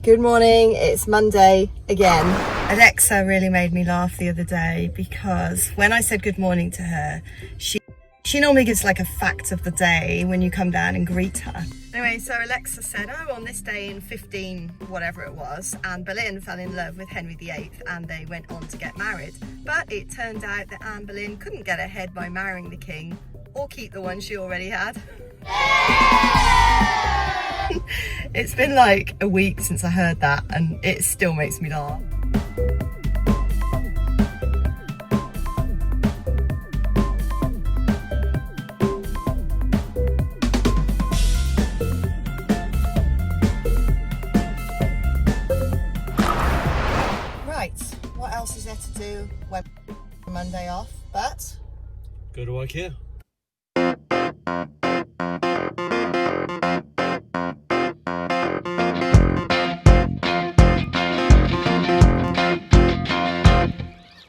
Good morning, it's Monday again. Alexa really made me laugh the other day because when I said good morning to her, she normally gives like a fact of the day when you come down and greet her. Anyway, so Alexa said, oh, on this day in 15, whatever it was, Anne Boleyn fell in love with Henry VIII and they went on to get married. But it turned out that Anne Boleyn couldn't get ahead by marrying the king or keep the one she already had. It's been like a week since I heard that and it still makes me laugh. Right, what else is there to do when Monday off but go to Ikea.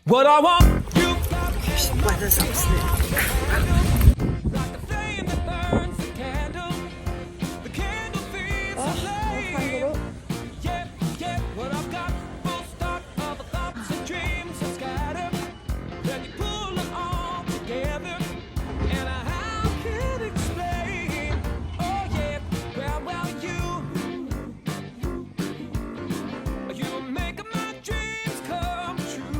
What I want, you got. Gosh, the weather's absolutely crap. Like a flame that burns the candle. The candle feeds the flame. Yeah, yeah, what I've got, full stop of the thoughts and dreams are scattered. Then you pull them all together. And how can explain? Oh yeah, well, you make my dreams come true.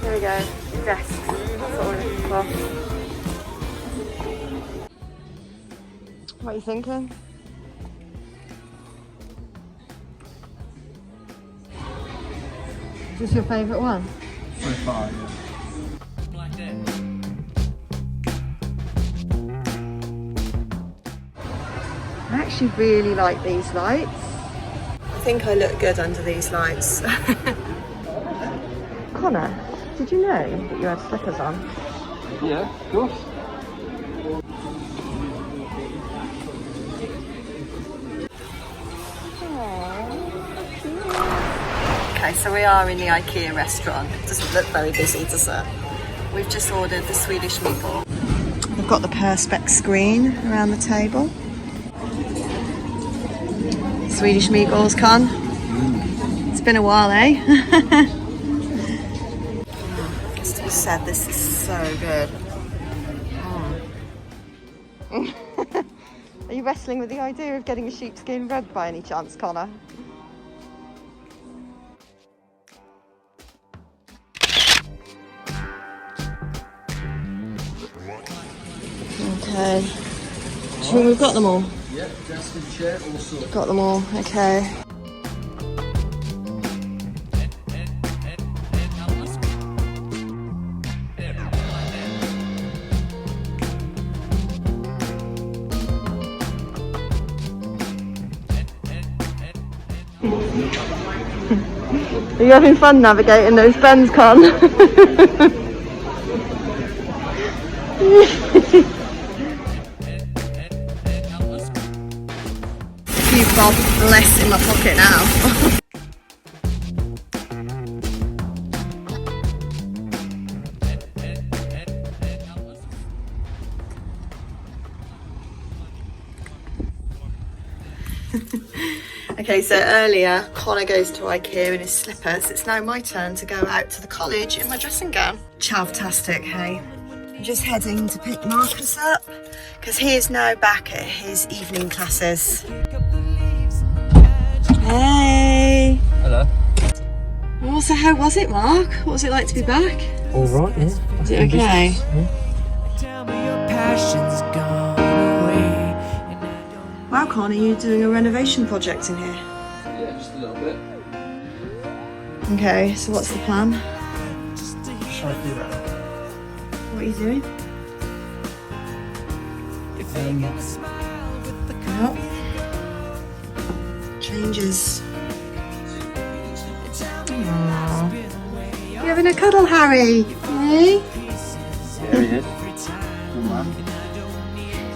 There we go, desks. That's what we're looking for. What are you thinking? Is this your favourite one? So far, yeah. I actually really like these lights. I think I look good under these lights. Connor, did you know that you had slippers on? Yeah, of course. Okay, so we are in the Ikea restaurant. It doesn't look very busy, does it? We've just ordered the Swedish meatball. We've got the Perspex screen around the table. Swedish meatballs, Con. It's been a while, eh? As to be said, this is so good. Are you wrestling with the idea of getting a sheepskin rug by any chance, Connor? Okay. Sure, we've got them all. Yep, desk and chair, all sorted. Got them all, okay. Are you having fun navigating those bends, Con? Few bob less in my pocket now. Okay, so earlier Connor goes to Ikea in his slippers. It's now my turn to go out to the college in my dressing gown. Chavtastic, hey. I'm just heading to pick Marcus up because he is now back at his evening classes. Hey. Hello. Oh, so how was it, Mark? What was it like to be back? All right, yeah. Is it okay? Tell me your passion's gone away. Wow, Con, are you doing a renovation project in here? Yeah, just a little bit. Okay, so what's the plan? Try to do that. What are you doing? Well, changes. Aww. You having a cuddle, Harry? Hey? There he is. Good man.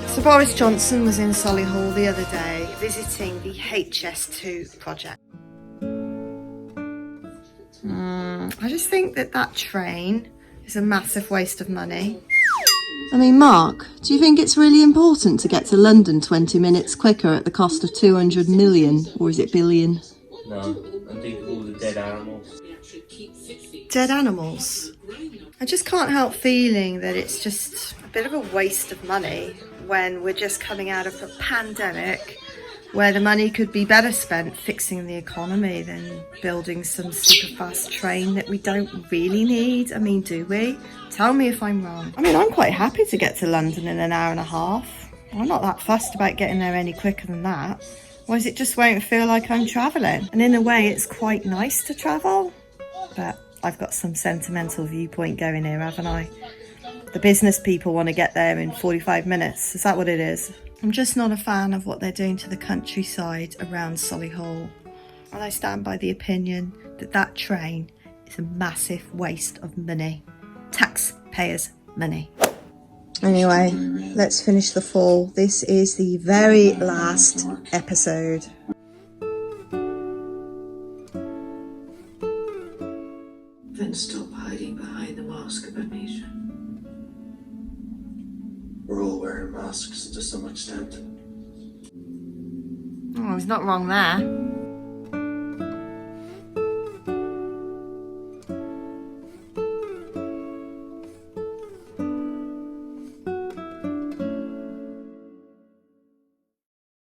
So Boris Johnson was in Solihull the other day visiting the HS2 project. I just think that that train is a massive waste of money. I mean, Mark, do you think it's really important to get to London 20 minutes quicker at the cost of 200 million, or is it billion? No, I think of all the dead animals. Dead animals? I just can't help feeling that it's just a bit of a waste of money when we're just coming out of a pandemic where the money could be better spent fixing the economy than building some super fast train that we don't really need. I mean, do we? Tell me if I'm wrong. I mean, I'm quite happy to get to London in an hour and a half. I'm not that fussed about getting there any quicker than that. Whereas it just won't feel like I'm travelling. And in a way, it's quite nice to travel. But I've got some sentimental viewpoint going here, haven't I? The business people want to get there in 45 minutes. Is that what it is? I'm just not a fan of what they're doing to the countryside around Solihull. And I stand by the opinion that that train is a massive waste of money. Taxpayers' money. Anyway, let's finish the fall. This is the very last episode. Then stop hiding behind the mask of amnesia. We're all wearing masks to some extent. Oh, he's not wrong there.